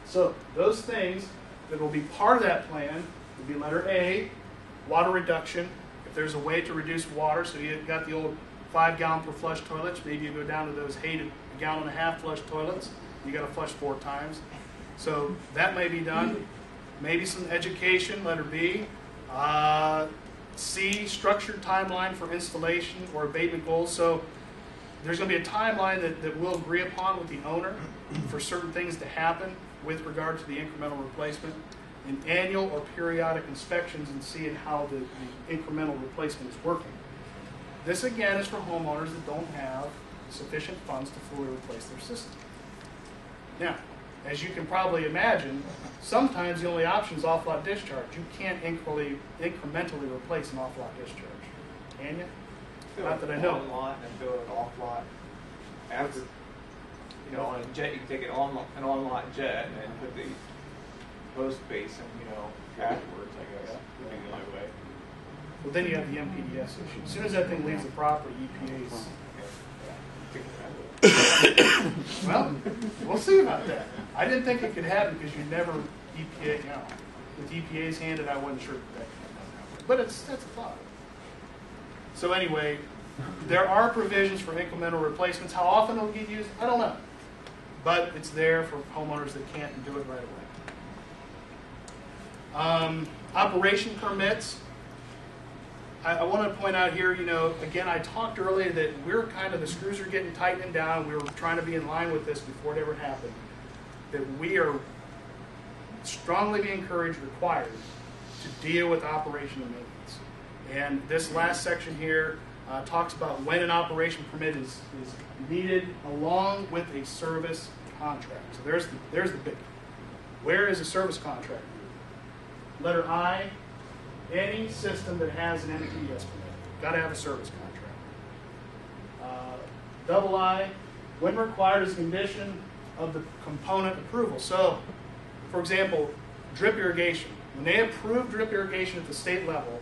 So those things that will be part of that plan will be letter A, water reduction. If there's a way to reduce water, so you've got the old 5 gallon per flush toilets, maybe you go down to those hated 1.5 gallon flush toilets. You got to flush 4 times. So that may be done. Maybe some education, letter B. C, structured timeline for installation or abatement goals. So there's going to be a timeline that we'll agree upon with the owner for certain things to happen with regard to the incremental replacement, and annual or periodic inspections and seeing how the incremental replacement is working. This again is for homeowners that don't have sufficient funds to fully replace their system. Now, as you can probably imagine, sometimes the only option is off-lot discharge. You can't incrementally replace an off-lot discharge, can you? Not that I know. On-lot and do an off-lot after, you know, on a jet, you can take an on-lot jet and then put the post basin, you know, afterwards, I guess, would be the only way. Well, then you have the MPDS issue. As soon as that thing leaves the property, EPA's... Well, we'll see about that. I didn't think it could happen because you never EPA, you know, with EPA's handed, I wasn't sure that could happen. But that's a thought. So anyway, there are provisions for incremental replacements. How often it'll get used, I don't know. But it's there for homeowners that can't do it right away. Operation permits. I want to point out here, you know, again, I talked earlier that we're kind of, the screws are getting tightened down. We were trying to be in line with this before it ever happened. That we are strongly being encouraged, required, to deal with operation and maintenance. And this last section here talks about when an operation permit is needed along with a service contract. So there's the big. Where is a service contract? Letter I. Any system that has an MPDS permit, got to have a service contract. Double I, when required as a condition of the component approval. So, for example, drip irrigation. When they approve drip irrigation at the state level,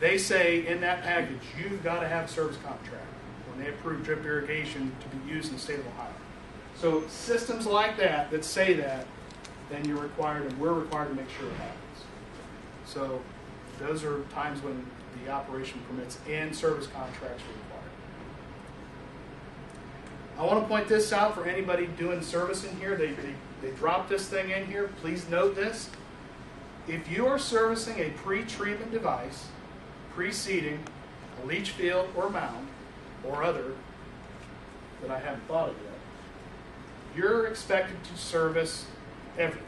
they say in that package, you've got to have a service contract when they approve drip irrigation to be used in the state of Ohio. So systems like that say that, then you're required, and we're required to make sure it happens. So those are times when the operation permits and service contracts are required. I want to point this out for anybody doing service in here. They dropped this thing in here. Please note this. If you are servicing a pre-treatment device preceding a leach field or mound or other that I haven't thought of yet, you're expected to service everything,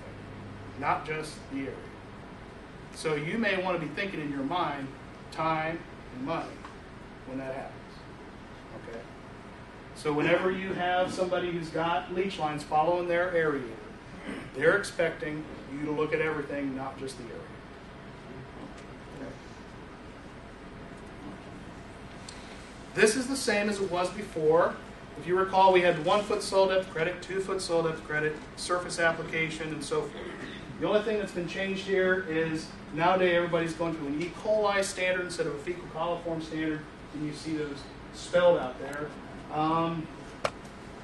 not just the area. So you may want to be thinking in your mind time and money when that happens. Okay? So whenever you have somebody who's got leach lines following their aerator, they're expecting you to look at everything, not just the area. Okay? This is the same as it was before. If you recall, we had 1 foot soil depth credit, 2 foot soil depth credit, surface application, and so forth. The only thing that's been changed here is nowadays everybody's going to an E. coli standard instead of a fecal coliform standard, and you see those spelled out there.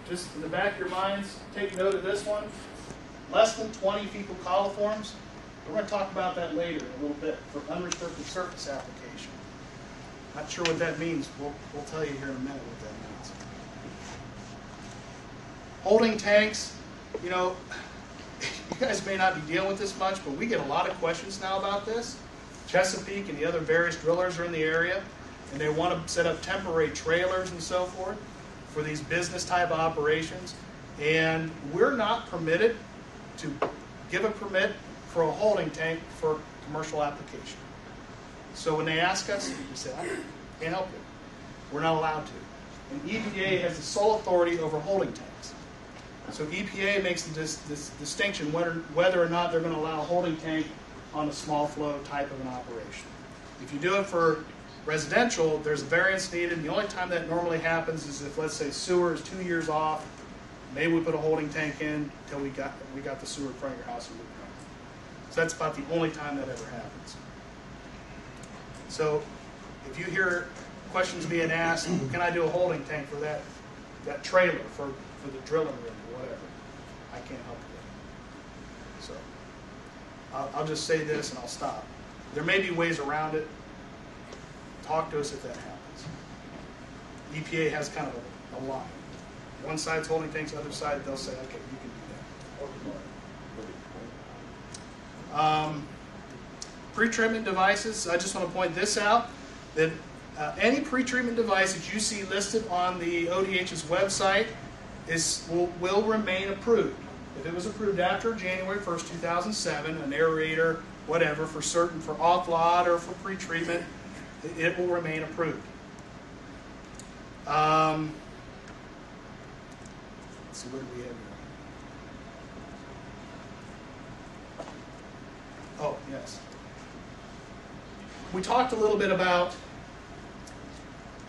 Just in the back of your minds, take note of this one. Less than 20 fecal coliforms. We're going to talk about that later in a little bit for unrestricted surface application. Not sure what that means. We'll tell you here in a minute what that means. Holding tanks, you know, you guys may not be dealing with this much, but we get a lot of questions now about this. Chesapeake and the other various drillers are in the area, and they want to set up temporary trailers and so forth for these business type operations. And we're not permitted to give a permit for a holding tank for commercial application. So when they ask us, we say, I can't help you. We're not allowed to. And EPA has the sole authority over holding tanks. So EPA makes this distinction whether or not they're going to allow a holding tank on a small flow type of an operation. If you do it for residential, there's a variance needed. The only time that normally happens is if, let's say, sewer is 2 years off. Maybe we put a holding tank in until we got the sewer in front of your house and moved on. So that's about the only time that ever happens. So if you hear questions being asked, can I do a holding tank for that trailer, for the drilling rig or whatever, I can't help you So I'll just say this and I'll stop. There may be ways around it. Talk to us if that happens. EPA has kind of a line. One side's holding tanks, the other side they'll say, okay, you can do that. Pretreatment devices, I just want to point this out, that any pretreatment device that you see listed on the ODH's website will remain approved. If it was approved after January 1st, 2007, an aerator, whatever, for off-lot or for pretreatment, it will remain approved. Let's see, what do we have here? Oh, yes. We talked a little bit about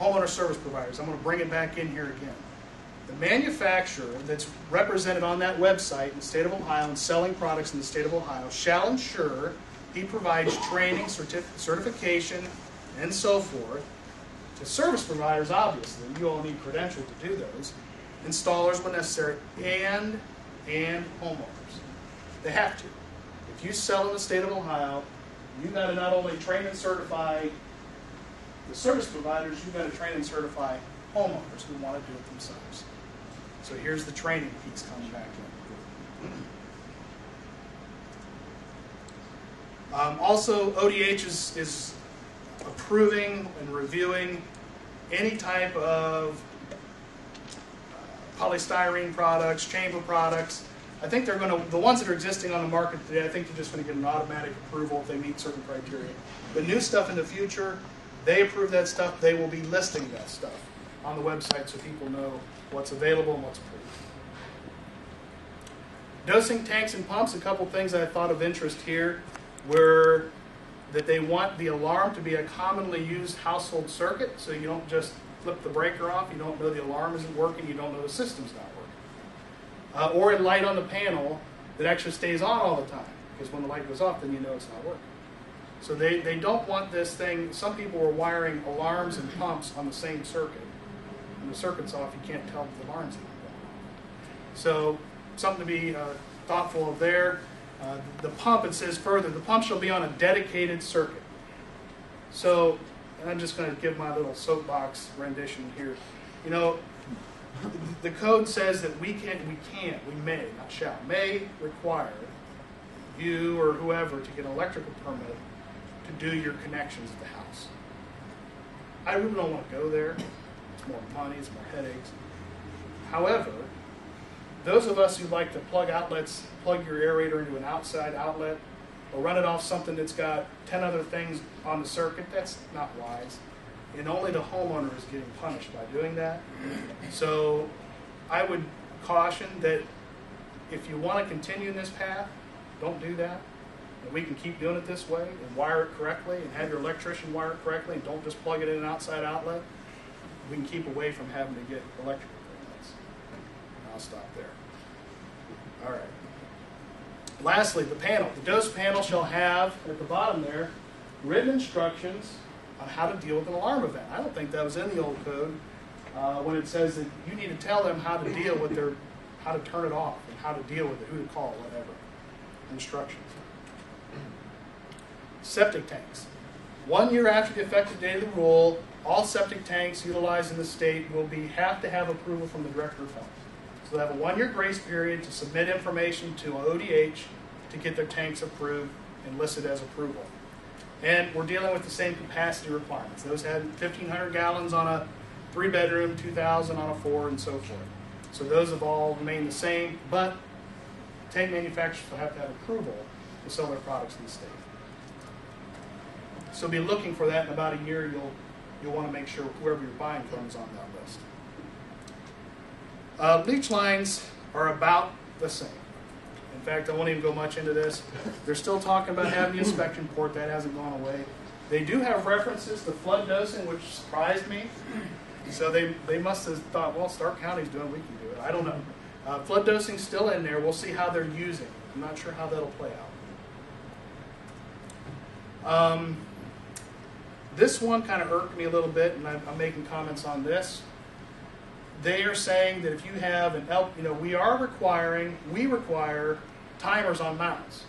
homeowner service providers. I'm going to bring it back in here again. The manufacturer that's represented on that website in the state of Ohio and selling products in the state of Ohio shall ensure he provides training, certification, and so forth to service providers, obviously. You all need credentials to do those. Installers when necessary, and homeowners. They have to. If you sell in the state of Ohio, you've got to not only train and certify the service providers, you've got to train and certify homeowners who want to do it themselves. So here's the training piece coming back in. Also, ODH is approving and reviewing any type of polystyrene products, chamber products. I think they're going to, the ones that are existing on the market today, I think they're just going to get an automatic approval if they meet certain criteria. The new stuff in the future, they approve that stuff, they will be listing that stuff on the website so people know what's available and what's approved. Dosing tanks and pumps, a couple things I thought of interest here were that they want the alarm to be a commonly used household circuit, so you don't just flip the breaker off, you don't know the alarm isn't working, you don't know the system's not working. Or a light on the panel that actually stays on all the time, because when the light goes off, then you know it's not working. So they don't want this thing. Some people were wiring alarms and pumps on the same circuit. When the circuit's off, you can't tell the alarm's not going off. So something to be thoughtful of there. The pump, it says further, the pump shall be on a dedicated circuit. So, and I'm just going to give my little soapbox rendition here. You know, the code says that we may, not shall, may require you or whoever to get an electrical permit to do your connections at the house. I really don't want to go there. It's more money, it's more headaches. However, those of us who like to plug outlets, plug your aerator into an outside outlet, or run it off something that's got 10 other things on the circuit, that's not wise. And only the homeowner is getting punished by doing that. So I would caution that if you want to continue in this path, don't do that. And we can keep doing it this way and wire it correctly and have your electrician wire it correctly and don't just plug it in an outside outlet. We can keep away from having to get electrical permits. I'll stop there. All right. Lastly, the panel. The dose panel shall have, at the bottom there, written instructions on how to deal with an alarm event. I don't think that was in the old code when it says that you need to tell them how to deal with how to turn it off and how to deal with it, who to call, whatever. Instructions. Septic tanks. 1 year after the effective date of the rule, all septic tanks utilized in the state will have to have approval from the Director of Health. So they have a 1 year grace period to submit information to ODH to get their tanks approved and listed as approval. And we're dealing with the same capacity requirements. Those had 1,500 gallons on a 3-bedroom, 2,000 on a 4, and so forth. So those have all remained the same, but tank manufacturers will have to have approval to sell their products in the state. So be looking for that in about a year. You'll want to make sure whoever you're buying from is on that list. Leech lines are about the same. In fact, I won't even go much into this. They're still talking about having the inspection port. That hasn't gone away. They do have references to flood dosing, which surprised me. So they must have thought, well, Stark County's doing it, we can do it. I don't know. Flood dosing's still in there. We'll see how they're using it. I'm not sure how that'll play out. This one kind of irked me a little bit, and I'm making comments on this. They are saying that if you have we require timers on mounds.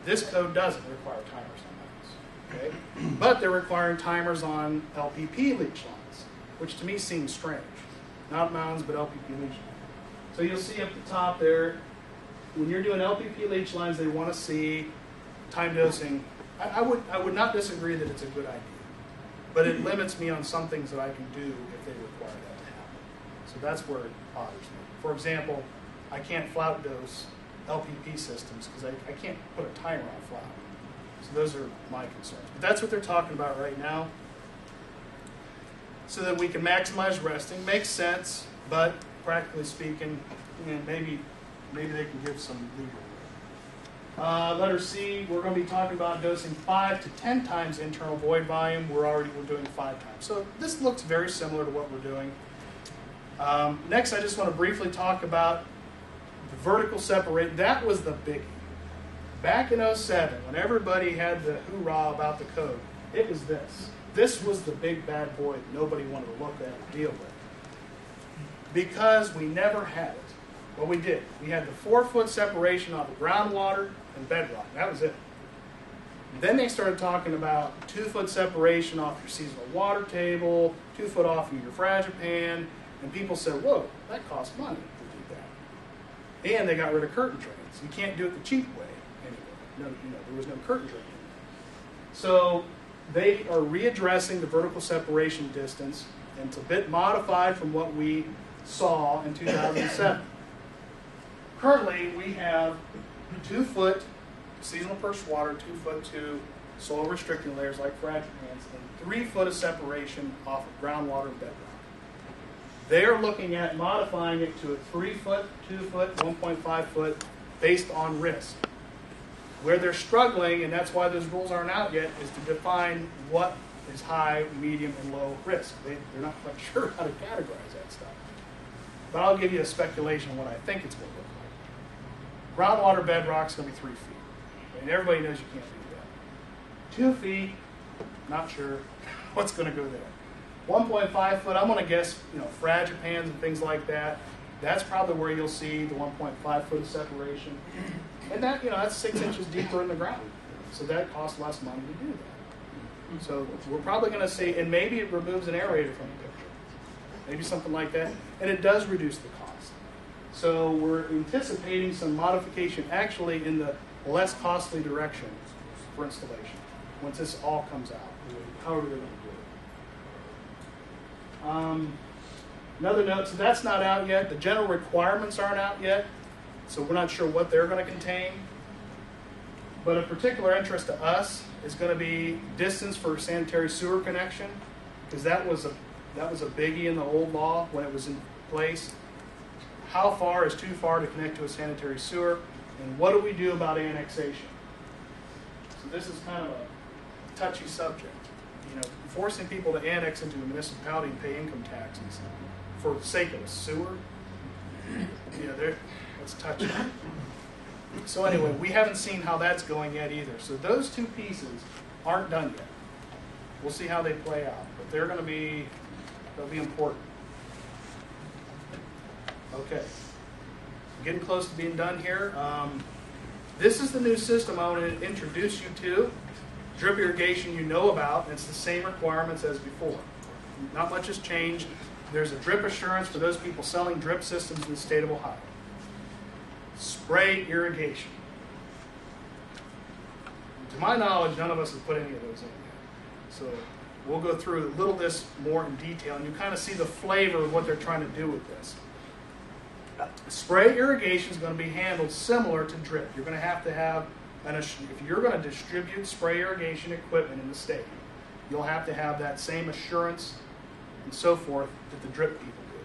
This code doesn't require timers on mounds, okay? But they're requiring timers on LPP leach lines, which to me seems strange. Not mounds, but LPP leach lines. So you'll see up the top there, when you're doing LPP leach lines, they want to see time dosing. I would not disagree that it's a good idea, but it limits me on some things that I can do if they require that to happen. So that's where it bothers me. For example, I can't flout dose LPP systems because I can't put a timer on flout. So those are my concerns. But that's what they're talking about right now. So that we can maximize resting. Makes sense, but practically speaking, maybe they can give some legal room. Letter C, we're going to be talking about dosing 5 to 10 times internal void volume. We're doing 5 times. So this looks very similar to what we're doing. Next, I just want to briefly talk about the vertical separate. That was the biggie. Back in 2007, when everybody had the hoorah about the code, it was this. This was the big bad void nobody wanted to look at or deal with. Because we never had it. Well, we did. We had the 4-foot separation off of groundwater and bedrock. That was it. Then they started talking about 2-foot separation off your seasonal water table, 2 foot off of your fragipan, and people said, whoa, that costs money to do that. And they got rid of curtain drains. You can't do it the cheap way anymore. There was no curtain drain. So they are readdressing the vertical separation distance, and it's a bit modified from what we saw in 2007. Currently, we have 2-foot seasonal perched water, 2-foot to soil restricting layers like fragile pans, and 3 foot of separation off of groundwater and bedrock. They're looking at modifying it to a 3-foot, 2-foot, 1.5 foot based on risk. Where they're struggling, and that's why those rules aren't out yet, is to define what is high, medium, and low risk. They're not quite sure how to categorize that stuff. But I'll give you a speculation on what I think it's going to look like. Groundwater bedrock's going to be 3 feet. And everybody knows you can't do that. 2 feet, not sure what's going to go there. 1.5 foot, I'm going to guess, fragipans and things like that. That's probably where you'll see the 1.5 foot of separation. And that, that's 6 inches deeper in the ground. So that costs less money to do that. So we're probably going to see, and maybe it removes an aerator from the picture. Maybe something like that. And it does reduce the cost. So we're anticipating some modification actually in the less costly direction for installation once this all comes out. However they're going to do it. Another note, so that's not out yet. The general requirements aren't out yet. So we're not sure what they're going to contain. But of particular interest to us is going to be distance for sanitary sewer connection, because that was a biggie in the old law when it was in place. How far is too far to connect to a sanitary sewer, and what do we do about annexation? So this is kind of a touchy subject. Forcing people to annex into a municipality and pay income taxes for the sake of a sewer, that's touchy. So anyway, we haven't seen how that's going yet either. So those two pieces aren't done yet. We'll see how they play out, but they'll be important. Okay, getting close to being done here. This is the new system I want to introduce you to. Drip irrigation you know about. It's the same requirements as before. Not much has changed. There's a drip assurance for those people selling drip systems in the state of Ohio. Spray irrigation. To my knowledge, none of us have put any of those in yet. So we'll go through a little this more in detail, and you kind of see the flavor of what they're trying to do with this. Spray irrigation is going to be handled similar to drip. You're going to have if you're going to distribute spray irrigation equipment in the state, you'll have to have that same assurance and so forth that the drip people do.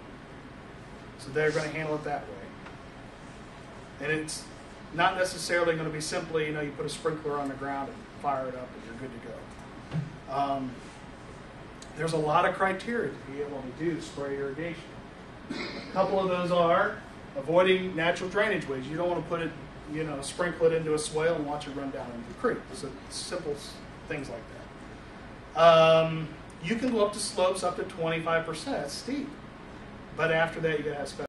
So they're going to handle it that way. And it's not necessarily going to be simply, you put a sprinkler on the ground and fire it up and you're good to go. There's a lot of criteria to be able to do spray irrigation. A couple of those are avoiding natural drainage ways. You don't want to put it, sprinkle it into a swale and watch it run down into the creek. So simple things like that. You can go up to slopes up to 25%. That's steep. But after that, you got to have special